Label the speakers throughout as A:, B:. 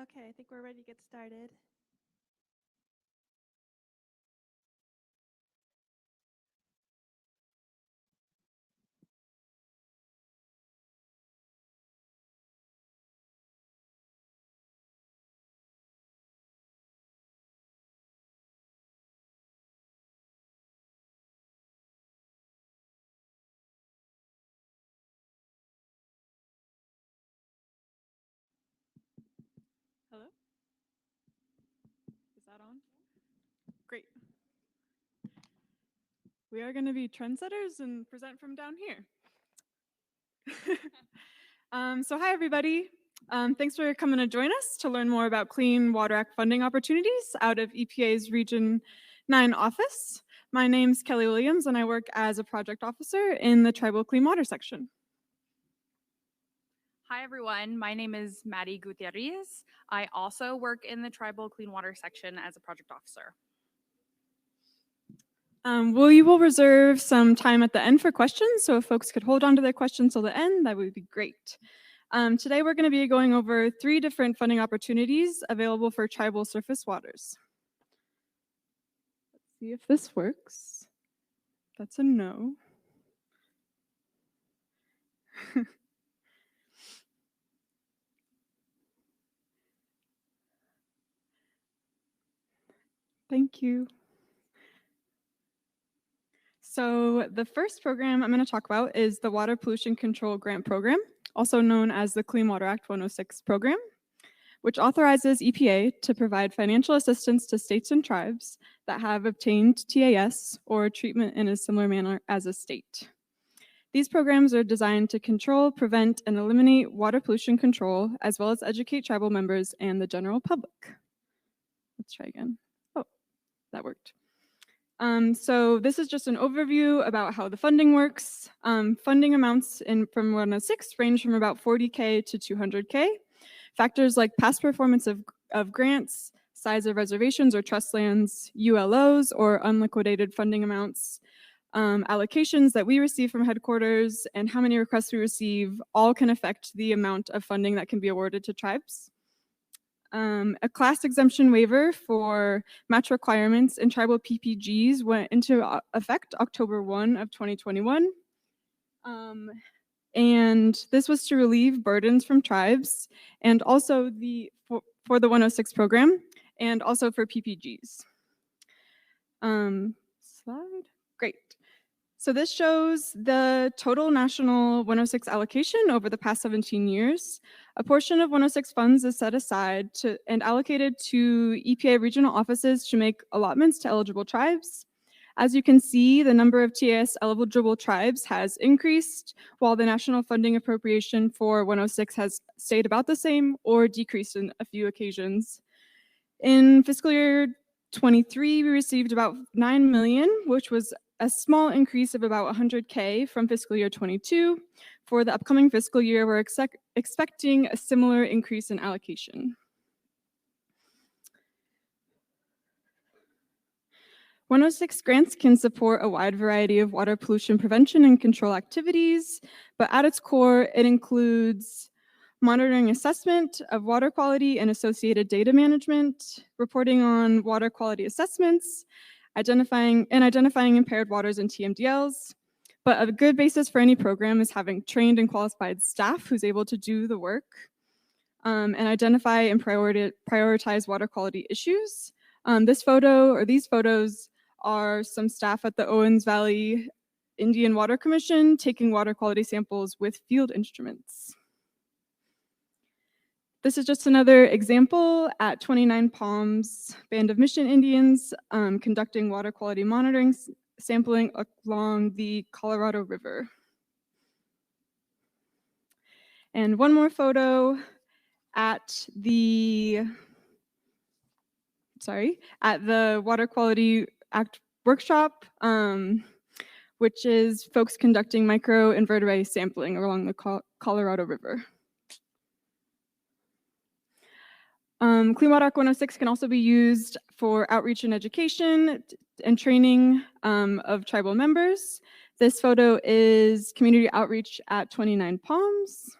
A: Okay, I think we're ready to get started. Hello? Is that on? Great. We are going to be trendsetters and present from down here. So hi, everybody. Thanks for coming to join us to learn more about Clean Water Act funding opportunities out of EPA's Region 9 office. My name's Kelli Williams, and I work as a project officer in the Tribal Clean Water section.
B: Hi everyone, my name is Madeline Gutieruiz. I also work in the Tribal Clean Water section as a project officer.
A: We will reserve some time at the end for questions, so if folks could hold on to their questions till the end, that would be great. Today we're going to be going over 3 different funding opportunities available for tribal surface waters. Let's see if this works. That's a no. Thank you. So the first program I'm going to talk about is the Water Pollution Control Grant Program, also known as the Clean Water Act 106 program, which authorizes EPA to provide financial assistance to states and tribes that have obtained TAS or treatment in a similar manner as a state. These programs are designed to control, prevent, and eliminate water pollution control, as well as educate tribal members and the general public. Let's try again. Oh, that worked. So this is just an overview about how the funding works. Funding amounts from 106 range from about 40K to 200K. Factors like past performance of grants, size of reservations or trust lands, ULOs or unliquidated funding amounts, allocations that we receive from headquarters, and how many requests we receive all can affect the amount of funding that can be awarded to tribes. A class exemption waiver for match requirements in tribal PPGs went into effect October 1 of 2021. And this was to relieve burdens from tribes and also for the 106 program and also for PPGs. Slide. Great. So this shows the total national 106 allocation over the past 17 years. A portion of 106 funds is set aside and allocated to EPA regional offices to make allotments to eligible tribes. As you can see, the number of TAS eligible tribes has increased, while the national funding appropriation for 106 has stayed about the same or decreased in a few occasions. In fiscal year 23, we received about 9 million, which was a small increase of about 100K from fiscal year 22. For the upcoming fiscal year, we're expecting a similar increase in allocation. 106 grants can support a wide variety of water pollution prevention and control activities, but at its core, it includes monitoring assessment of water quality and associated data management, reporting on water quality assessments, identifying impaired waters and TMDLs. But a good basis for any program is having trained and qualified staff who's able to do the work and identify and prioritize water quality issues. These photos are some staff at the Owens Valley Indian Water Commission taking water quality samples with field instruments. This is just another example at 29 Palms Band of Mission Indians conducting water quality monitoring sampling along the Colorado River. And one more photo at the Water Quality Act workshop, which is folks conducting microinvertebrate sampling along the Colorado River. Clean Water Act 106 can also be used for outreach and education and training of tribal members. This photo is community outreach at 29 Palms.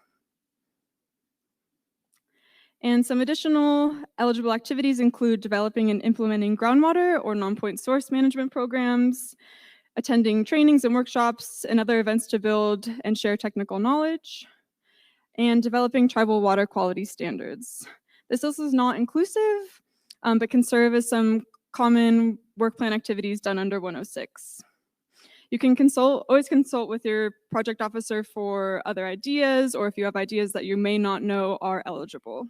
A: And some additional eligible activities include developing and implementing groundwater or non-point source management programs, attending trainings and workshops and other events to build and share technical knowledge, and developing tribal water quality standards. This list is not inclusive, but can serve as some common work plan activities done under 106. You can always consult with your project officer for other ideas, or if you have ideas that you may not know are eligible.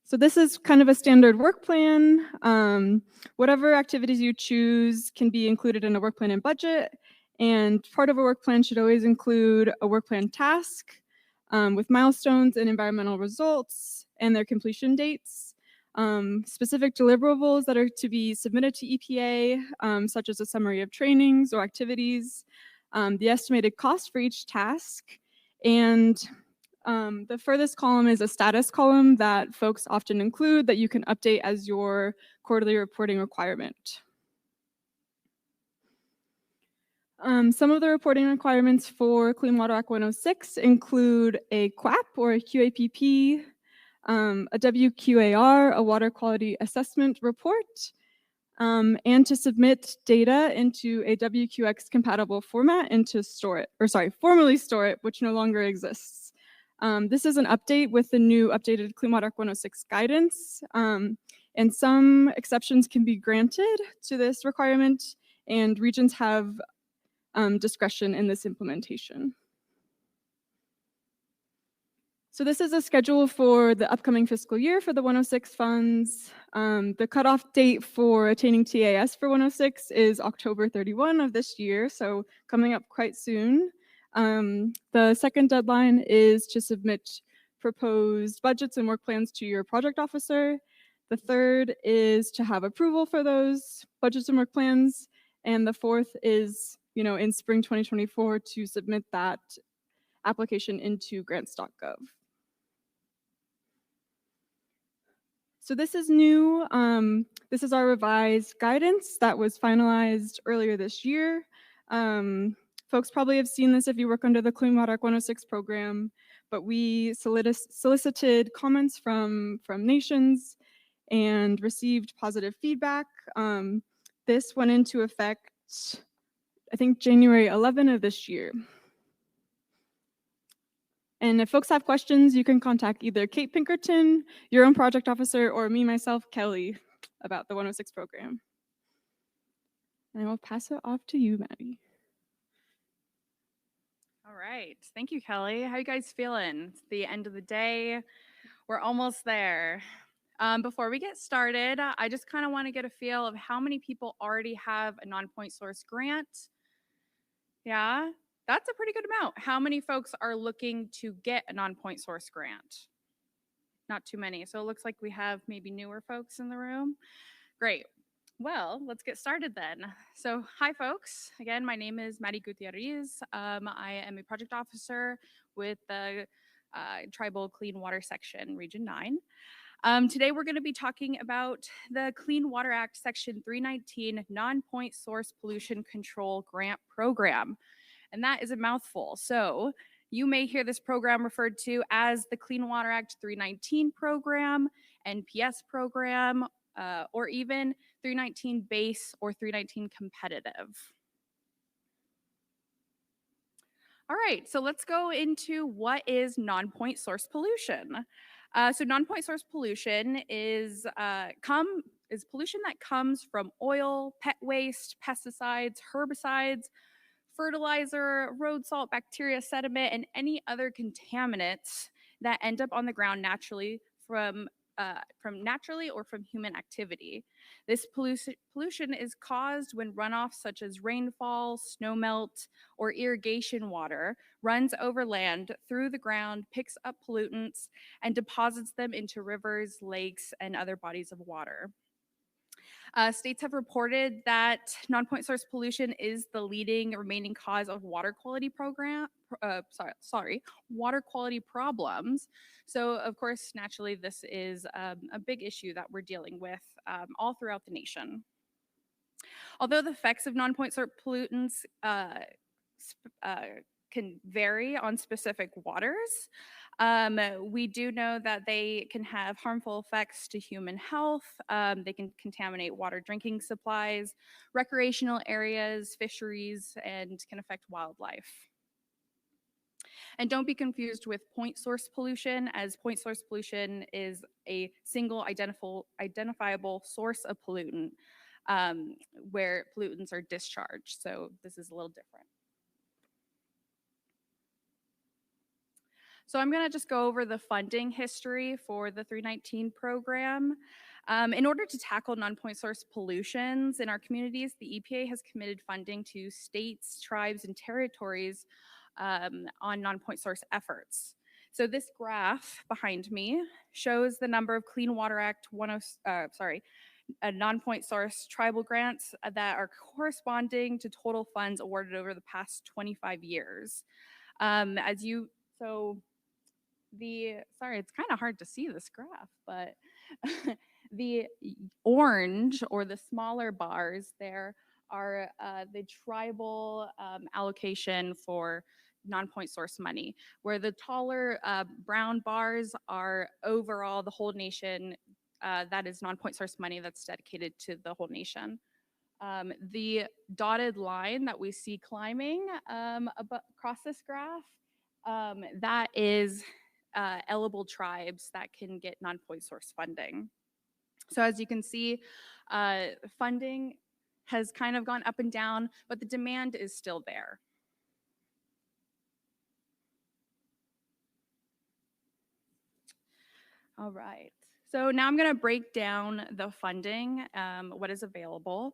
A: So this is kind of a standard work plan. Whatever activities you choose can be included in a work plan and budget. And part of a work plan should always include a work plan task with milestones and environmental results and their completion dates. Specific deliverables that are to be submitted to EPA, such as a summary of trainings or activities, the estimated cost for each task, and the furthest column is a status column that folks often include that you can update as your quarterly reporting requirement. Some of the reporting requirements for Clean Water Act 106 include a QAP or a QAPP, a WQAR, a water quality assessment report, and to submit data into a WQX compatible format and to formally store it, which no longer exists. This is an update with the new updated Clean Water Act 106 guidance, and some exceptions can be granted to this requirement, and regions have discretion in this implementation. So this is a schedule for the upcoming fiscal year for the 106 funds. The cutoff date for attaining TAS for 106 is October 31 of this year, so coming up quite soon. The second deadline is to submit proposed budgets and work plans to your project officer. The third is to have approval for those budgets and work plans. And the fourth is, in spring 2024 to submit that application into grants.gov. So this is new. This is our revised guidance that was finalized earlier this year. Folks probably have seen this if you work under the Clean Water Act 106 program, but we solicited comments from nations and received positive feedback. This went into effect, I think, January 11 of this year. And if folks have questions, you can contact either Kate Pinkerton, your own project officer, or me, myself, Kelly, about the 106 program. And I will pass it off to you, Maddie.
B: All right. Thank you, Kelly. How you guys feeling? It's the end of the day. We're almost there. Before we get started, I just kind of want to get a feel of how many people already have a non-point source grant. Yeah, that's a pretty good amount. How many folks are looking to get a non-point source grant? Not too many. So it looks like we have maybe newer folks in the room. Great. Well, let's get started then. So hi, folks. Again, my name is Madeline Gutieruiz. I am a project officer with the Tribal Clean Water Section, Region 9. Today, we're going to be talking about the Clean Water Act Section 319 Non-Point Source Pollution Control Grant Program. And that is a mouthful. So you may hear this program referred to as the Clean Water Act 319 program, NPS program, or even 319 base or 319 competitive. All right, so let's go into what is non-point source pollution. So non-point source pollution is pollution that comes from oil, pet waste, pesticides, herbicides, fertilizer, road salt, bacteria, sediment, and any other contaminants that end up on the ground naturally from naturally or from human activity. This pollution is caused when runoff such as rainfall, snowmelt, or irrigation water runs over land through the ground, picks up pollutants, and deposits them into rivers, lakes, and other bodies of water. States have reported that non-point source pollution is the leading remaining cause of water quality water quality problems. So, of course, naturally, this is a big issue that we're dealing with all throughout the nation. Although the effects of non-point source pollutants can vary on specific waters, We do know that they can have harmful effects to human health. They can contaminate water drinking supplies, recreational areas, fisheries, and can affect wildlife. And don't be confused with point source pollution, as point source pollution is a single identifiable source of pollutant where pollutants are discharged. So this is a little different. So I'm going to just go over the funding history for the 319 program. In order to tackle non-point source pollutions in our communities, the EPA has committed funding to states, tribes, and territories on non-point source efforts. So this graph behind me shows the number of Clean Water Act non-point source tribal grants that are corresponding to total funds awarded over the past 25 years. It's kind of hard to see this graph, but the orange or the smaller bars there are the tribal allocation for non-point source money, where the taller brown bars are overall the whole nation, that is non-point source money that's dedicated to the whole nation. The dotted line that we see climbing across this graph, that is eligible tribes that can get non-point source funding. So as you can see, funding has kind of gone up and down, but the demand is still there. All right, so now I'm going to break down the funding, what is available.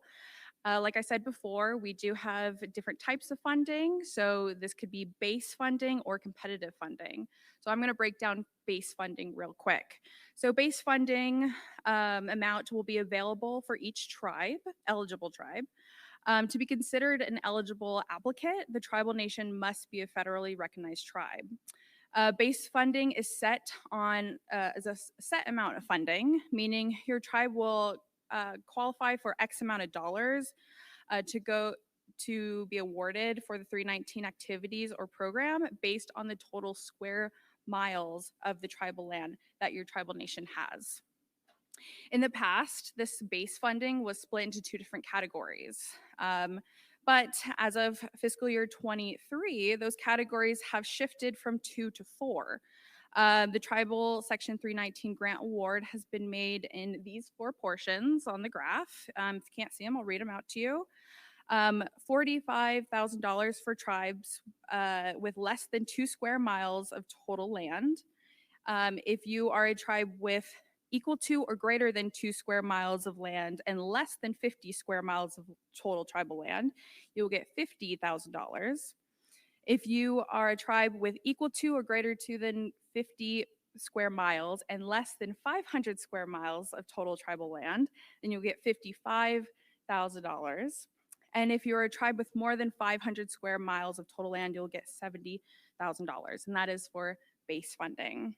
B: Like I said before, we do have different types of funding. So this could be base funding or competitive funding. So I'm going to break down base funding real quick. So base funding amount will be available for each tribe, eligible tribe. To be considered an eligible applicant, the tribal nation must be a federally recognized tribe. Base funding is set on as a set amount of funding, meaning your tribe will qualify for X amount of dollars to be awarded for the 319 activities or program based on the total square miles of the tribal land that your tribal nation has. In the past, this base funding was split into two different categories. But as of fiscal year 23, those categories have shifted from 2 to 4. The Tribal Section 319 Grant Award has been made in these 4 portions on the graph. If you can't see them, I'll read them out to you. $45,000 for tribes with less than 2 square miles of total land. If you are a tribe with equal to or greater than 2 square miles of land and less than 50 square miles of total tribal land, you'll get $50,000. If you are a tribe with equal to or greater to than 50 square miles and less than 500 square miles of total tribal land, then you'll get $55,000. And if you're a tribe with more than 500 square miles of total land, you'll get $70,000. And that is for base funding.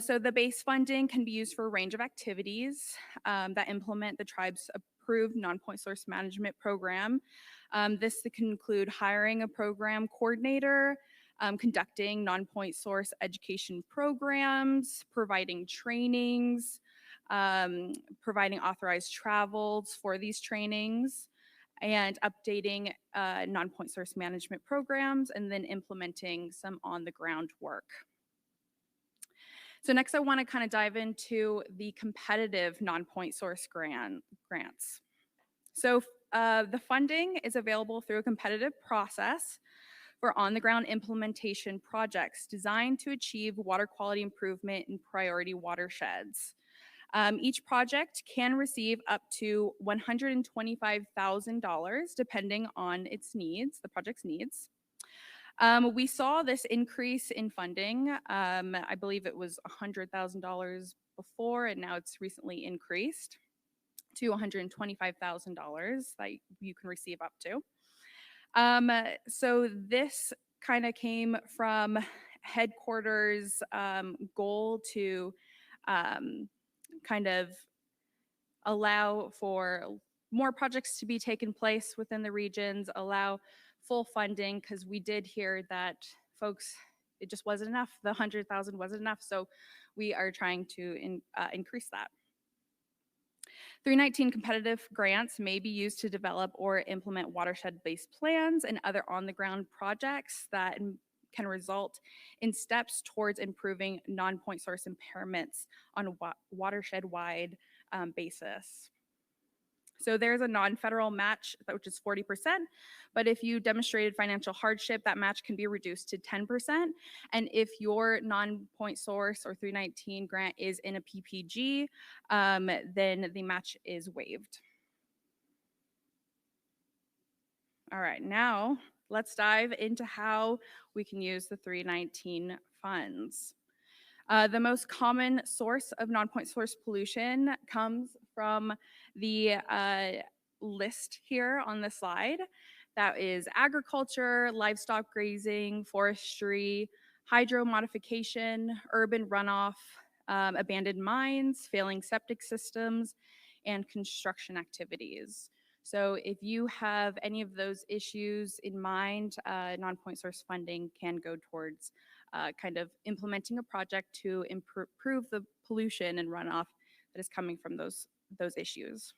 B: So the base funding can be used for a range of activities that implement the tribe's approved non-point source management program. This can include hiring a program coordinator, conducting non-point source education programs, providing trainings, providing authorized travels for these trainings, and updating non-point source management programs, and then implementing some on-the-ground work. So next I want to kind of dive into the competitive non-point source grants. So the funding is available through a competitive process for on-the-ground implementation projects designed to achieve water quality improvement in priority watersheds. Each project can receive up to $125,000 depending on its needs, the project's needs. We saw this increase in funding. I believe it was $100,000 before, and now it's recently increased to $125,000 that you can receive up to. So this kind of came from headquarters' goal to kind of allow for more projects to be taken place within the regions, allow full funding, because we did hear that folks it just wasn't enough. The 100,000 wasn't enough. So we are trying to increase that. 319 competitive grants may be used to develop or implement watershed-based plans and other on-the-ground projects that can result in steps towards improving non-point source impairments on a watershed-wide basis. So there's a non-federal match, which is 40%, but if you demonstrated financial hardship, that match can be reduced to 10%. And if your non-point source or 319 grant is in a PPG, then the match is waived. All right, now let's dive into how we can use the 319 funds. The most common source of non-point source pollution comes from the list here on the slide. That is agriculture, livestock grazing, forestry, hydro modification, urban runoff, abandoned mines, failing septic systems, and construction activities. So if you have any of those issues in mind, non-point source funding can go towards kind of implementing a project to improve the pollution and runoff that is coming from those issues.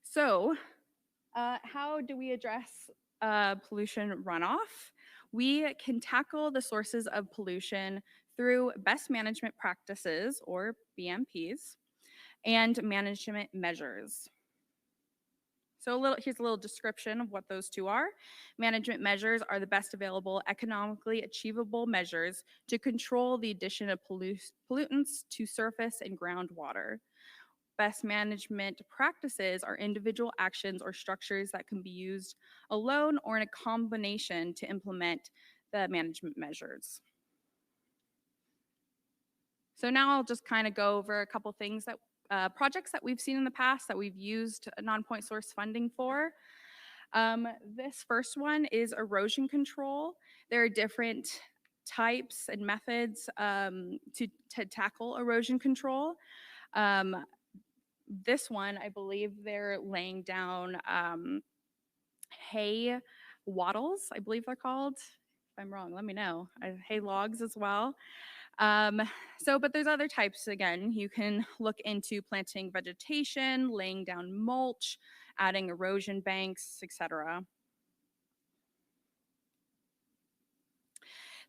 B: So how do we address pollution runoff? We can tackle the sources of pollution through best management practices, or BMPs, and management measures. So here's a little description of what those two are. Management measures are the best available economically achievable measures to control the addition of pollutants to surface and groundwater. Best management practices are individual actions or structures that can be used alone or in a combination to implement the management measures. So now I'll just kind of go over a couple things that projects that we've seen in the past that we've used non-point source funding for. This first one is erosion control. There are different types and methods to tackle erosion control. This one, I believe they're laying down hay wattles, I believe they're called. If I'm wrong, let me know. Hay logs as well. But there's other types. Again, you can look into planting vegetation, laying down mulch, adding erosion banks, etc.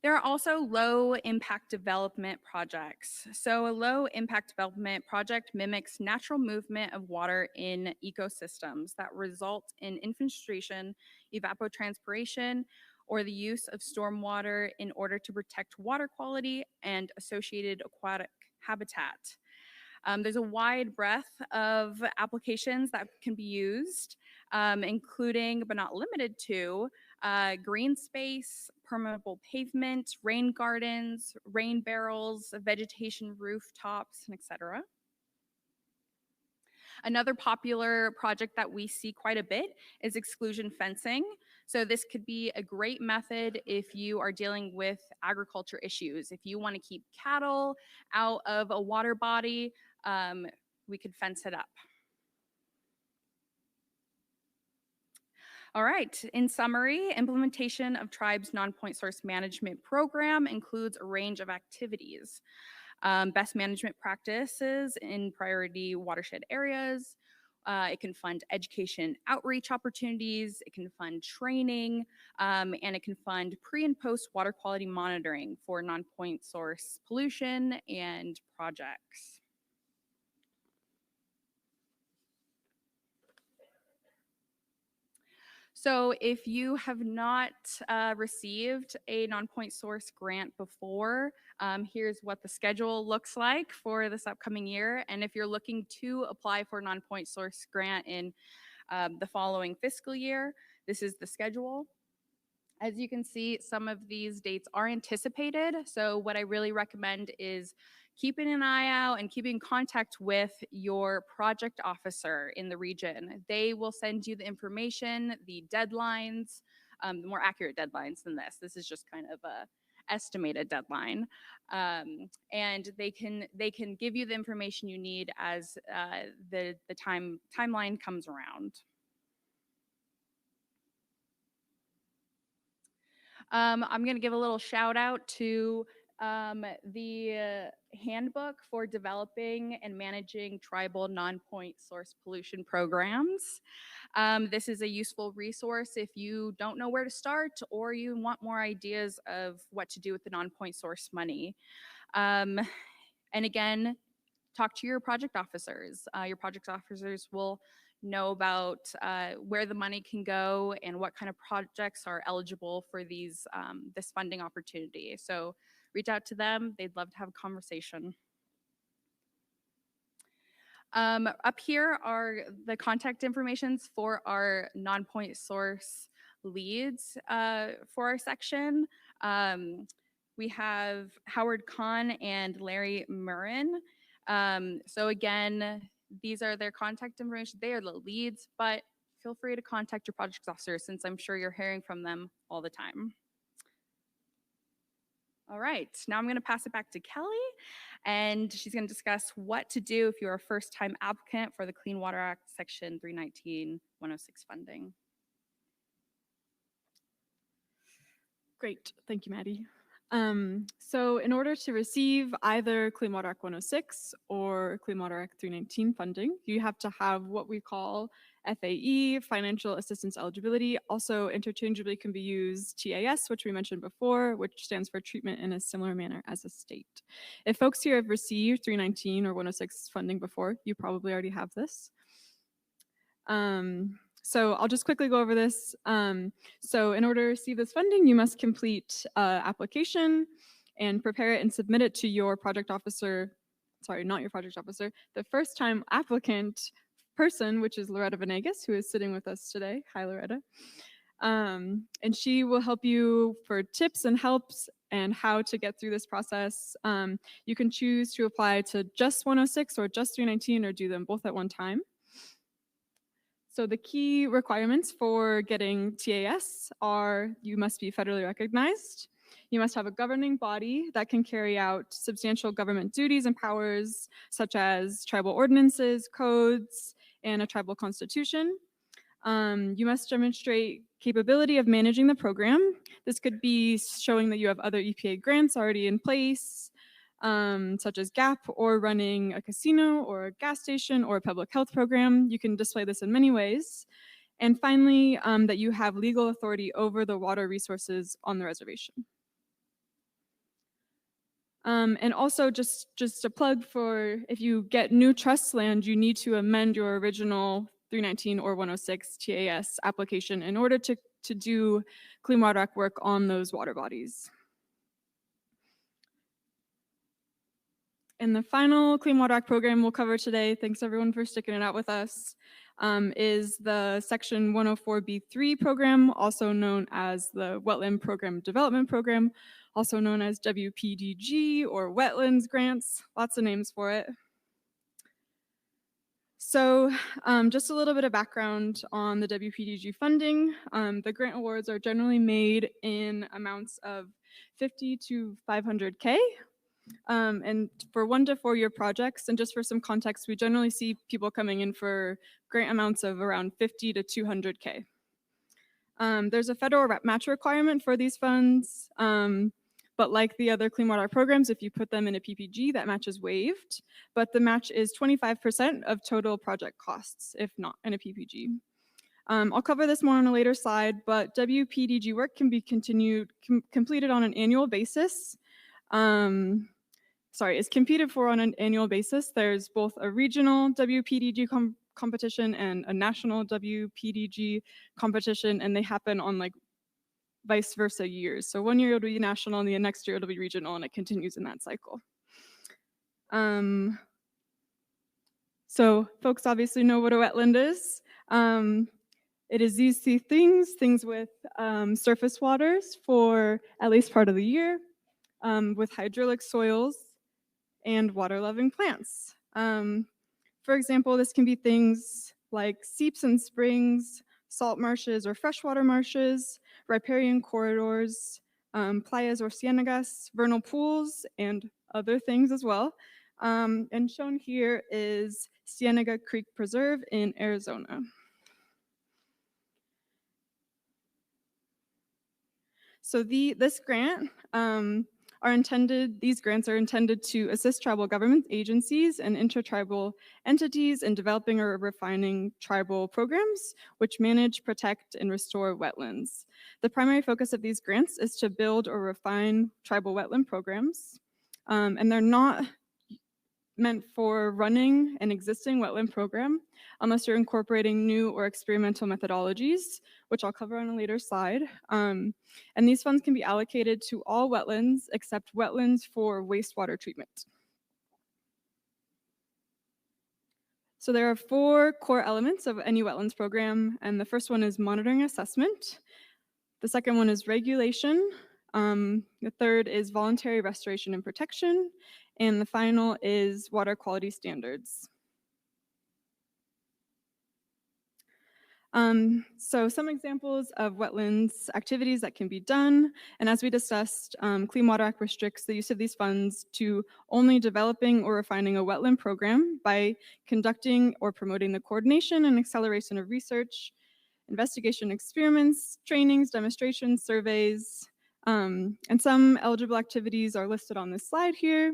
B: There are also low impact development projects. So a low impact development project mimics natural movement of water in ecosystems that result in infiltration, evapotranspiration, or the use of stormwater in order to protect water quality and associated aquatic habitat. There's a wide breadth of applications that can be used, including but not limited to green space, permeable pavement, rain gardens, rain barrels, vegetation rooftops, and etc. Another popular project that we see quite a bit is exclusion fencing. So this could be a great method if you are dealing with agriculture issues. If you want to keep cattle out of a water body, we could fence it up. All right, in summary, implementation of Tribe's non-point source management program includes a range of activities. Best management practices in priority watershed areas. It can fund education outreach opportunities. It can fund training, and it can fund pre and post water quality monitoring for non-point source pollution and projects. So if you have not received a non-point source grant before, here's what the schedule looks like for this upcoming year. And if you're looking to apply for a non-point source grant in the following fiscal year, this is the schedule. As you can see, some of these dates are anticipated. So what I really recommend is keeping an eye out and keeping in contact with your project officer in the region. They will send you the information, the deadlines, more accurate deadlines than this. This is just kind of a estimated deadline. And they can give you the information you need as the timeline comes around. I'm going to give a little shout out to the handbook for developing and managing tribal non-point source pollution programs. This is a useful resource if you don't know where to start or you want more ideas of what to do with the non-point source money. And again, talk to your project officers. Your project officers will know about where the money can go and what kind of projects are eligible for this funding opportunity. So reach out to them. They'd love to have a conversation. Up here are the contact informations for our non-point source leads for our section. We have Howard Kahn and Larry Murrin. So again, these are their contact information. They are the leads, but feel free to contact your project officer since I'm sure you're hearing from them all the time. All right, now I'm going to pass it back to Kelly, and she's going to discuss what to do if you're a first-time applicant for the Clean Water Act Section 319-106 funding.
A: Great, thank you, Maddie. So in order to receive either Clean Water Act 106 or Clean Water Act 319 funding, you have to have what we call FAE, Financial Assistance Eligibility. Also interchangeably can be used TAS, which we mentioned before, which stands for treatment in a similar manner as a state. If folks here have received 319 or 106 funding before, you probably already have this. So I'll just quickly go over this. So in order to receive this funding, you must complete an application and prepare it and submit it to your project officer, sorry, not your project officer, the first time applicant person, which is Loretta Venegas, who is sitting with us today. Hi, Loretta. And she will help you for tips and helps and how to get through this process. You can choose to apply to just 106 or just 319 or do them both at one time. So the key requirements for getting TAS are you must be federally recognized. You must have a governing body that can carry out substantial government duties and powers, such as tribal ordinances, codes, and a tribal constitution. You must demonstrate capability of managing the program. This could be showing that you have other EPA grants already in place, such as GAP, or running a casino or a gas station or a public health program. You can display this in many ways. And finally, that you have legal authority over the water resources on the reservation. And also just a plug for if you get new trust land, you need to amend your original 319 or 106 TAS application in order to do Clean Water Act work on those water bodies. And the final Clean Water Act program we'll cover today, thanks everyone for sticking it out with us, is the Section 104B3 program, also known as the Wetland Program Development Program, also known as WPDG or Wetlands Grants, lots of names for it. So just a little bit of background on the WPDG funding. The grant awards are generally made in amounts of 50 to 500K. And for 1 to 4 year projects, and just for some context, we generally see people coming in for grant amounts of around 50 to 200K. There's a federal match requirement for these funds, but like the other Clean Water programs, if you put them in a PPG, that match is waived, but the match is 25% of total project costs, if not in a PPG. I'll cover this more on a later slide, but WPDG work can be completed on an annual basis. Is competed for on an annual basis. There's both a regional WPDG competition and a national WPDG competition, and they happen on like vice versa years. So 1 year it'll be national, and the next year it'll be regional, and it continues in that cycle. So folks obviously know what a wetland is. It is these things with surface waters for at least part of the year, with hydraulic soils and water-loving plants. For example, this can be things like seeps and springs, salt marshes or freshwater marshes, riparian corridors, playas or cienagas, vernal pools, and other things as well. And shown here is Cienega Creek Preserve in Arizona. So this grant these grants are intended to assist tribal government agencies and intertribal entities in developing or refining tribal programs which manage, protect, and restore wetlands. The primary focus of these grants is to build or refine tribal wetland programs, and they're not meant for running an existing wetland program unless you're incorporating new or experimental methodologies, which I'll cover on a later slide. And these funds can be allocated to all wetlands except wetlands for wastewater treatment. So there are 4 core elements of any wetlands program, and the first one is monitoring assessment. The second one is regulation. The third is voluntary restoration and protection. And the final is water quality standards. So some examples of wetlands activities that can be done. And as we discussed, Clean Water Act restricts the use of these funds to only developing or refining a wetland program by conducting or promoting the coordination and acceleration of research, investigation experiments, trainings, demonstrations, surveys, and some eligible activities are listed on this slide here.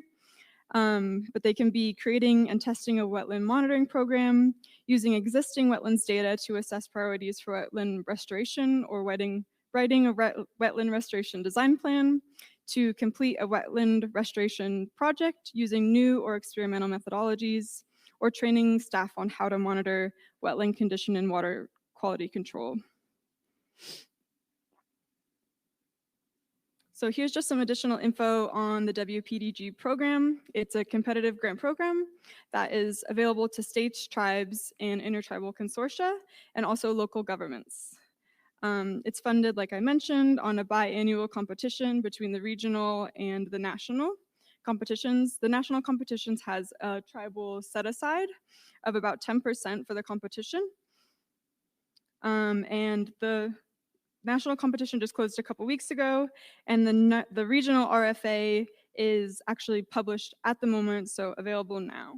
A: But they can be creating and testing a wetland monitoring program, using existing wetlands data to assess priorities for wetland restoration, or writing a wetland restoration design plan, to complete a wetland restoration project using new or experimental methodologies, or training staff on how to monitor wetland condition and water quality control. So here's just some additional info on the WPDG program. It's a competitive grant program that is available to states, tribes, and intertribal consortia, and also local governments. It's funded, like I mentioned, on a biannual competition between the regional and the national competitions. The national competitions has a tribal set-aside of about 10% for the competition. And the national competition just closed a couple weeks ago, and the regional RFA is actually published at the moment, so available now.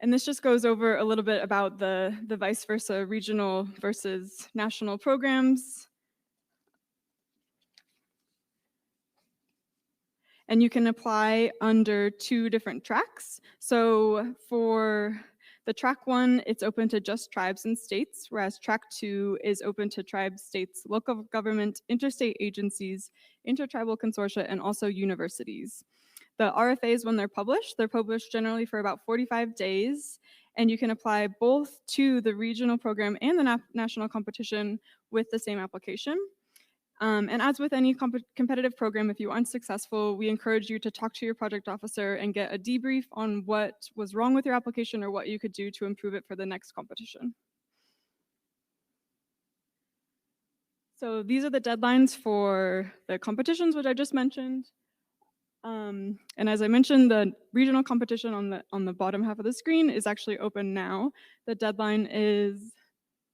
A: And this just goes over a little bit about the vice versa regional versus national programs. And you can apply under 2 different tracks. So for the track 1, it's open to just tribes and states, whereas track 2 is open to tribes, states, local government, interstate agencies, intertribal consortia, and also universities. The RFAs, when they're published generally for about 45 days, and you can apply both to the regional program and the national competition with the same application. And as with any competitive program, if you aren't successful, we encourage you to talk to your project officer and get a debrief on what was wrong with your application or what you could do to improve it for the next competition. So these are the deadlines for the competitions, which I just mentioned. And as I mentioned, the regional competition on the bottom half of the screen is actually open now. The deadline is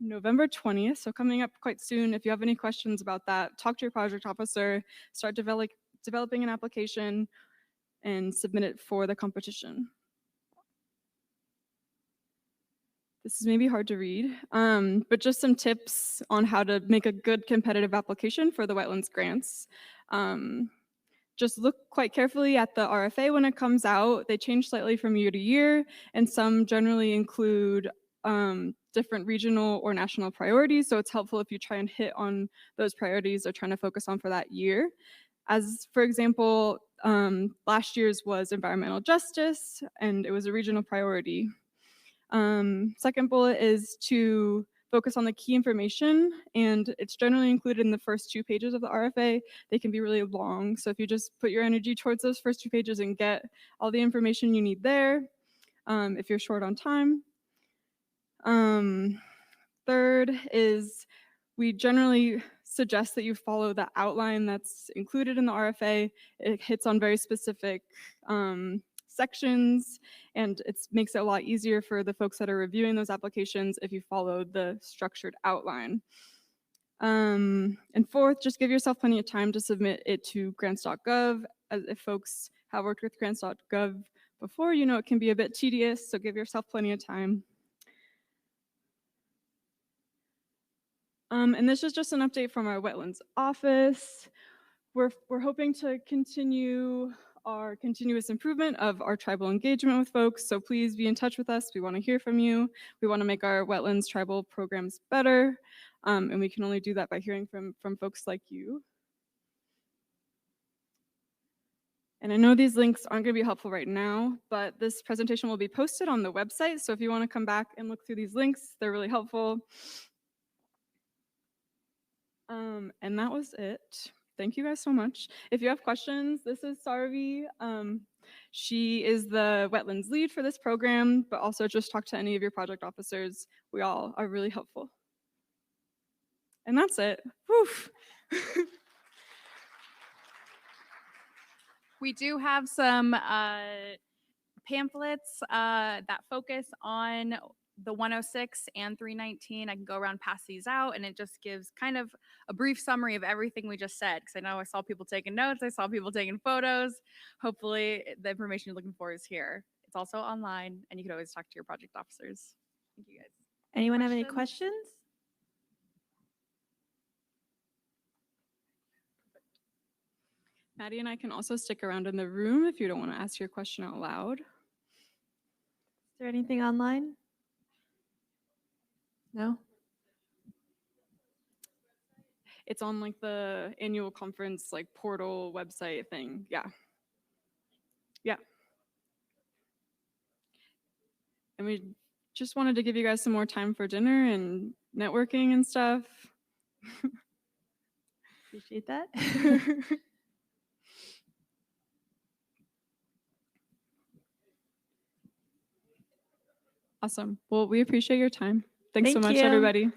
A: November 20th, so coming up quite soon. If you have any questions about that, talk to your project officer, start developing an application, and submit it for the competition. This is maybe hard to read, but just some tips on how to make a good competitive application for the wetlands grants. Just look quite carefully at the RFA when it comes out. They change slightly from year to year, and some generally include different regional or national priorities. So it's helpful if you try and hit on those priorities they're trying to focus on for that year. As for example, last year's was environmental justice, and it was a regional priority. Second bullet is to focus on the key information, and it's generally included in the first 2 pages of the RFA. They can be really long, so if you just put your energy towards those first 2 pages and get all the information you need there, if you're short on time. Third is we generally suggest that you follow the outline that's included in the RFA. It hits on very specific sections, and it makes it a lot easier for the folks that are reviewing those applications if you follow the structured outline. And fourth, just give yourself plenty of time to submit it to grants.gov. As if folks have worked with grants.gov before, you know it can be a bit tedious, so give yourself plenty of time. And this is just an update from our wetlands office. We're hoping to continue our continuous improvement of our tribal engagement with folks. So please be in touch with us. We want to hear from you. We want to make our wetlands tribal programs better. And we can only do that by hearing from folks like you. And I know these links aren't going to be helpful right now, but this presentation will be posted on the website. So if you want to come back and look through these links, they're really helpful. And that was it. Thank you guys so much. If you have questions, this is Sarvi. She is the wetlands lead for this program, but also just talk to any of your project officers. We all are really helpful. And that's it. Whew.
B: We do have some pamphlets that focus on the 106 and 319. I can go around, pass these out, and it just gives kind of a brief summary of everything we just said, because I know I saw people taking notes, I saw people taking photos. Hopefully the information you're looking for is here. It's also online, and you can always talk to your project officers. Thank you guys.
C: Anyone have any questions?
A: Maddie and I can also stick around in the room if you don't want to ask your question out loud.
C: Is there anything online? No?
A: It's on like the annual conference like portal website thing. Yeah. Yeah. And we just wanted to give you guys some more time for dinner and networking and stuff.
C: Appreciate that.
A: Awesome. Well, we appreciate your time. Thanks so
C: Thank
A: much,
C: you.
A: everybody.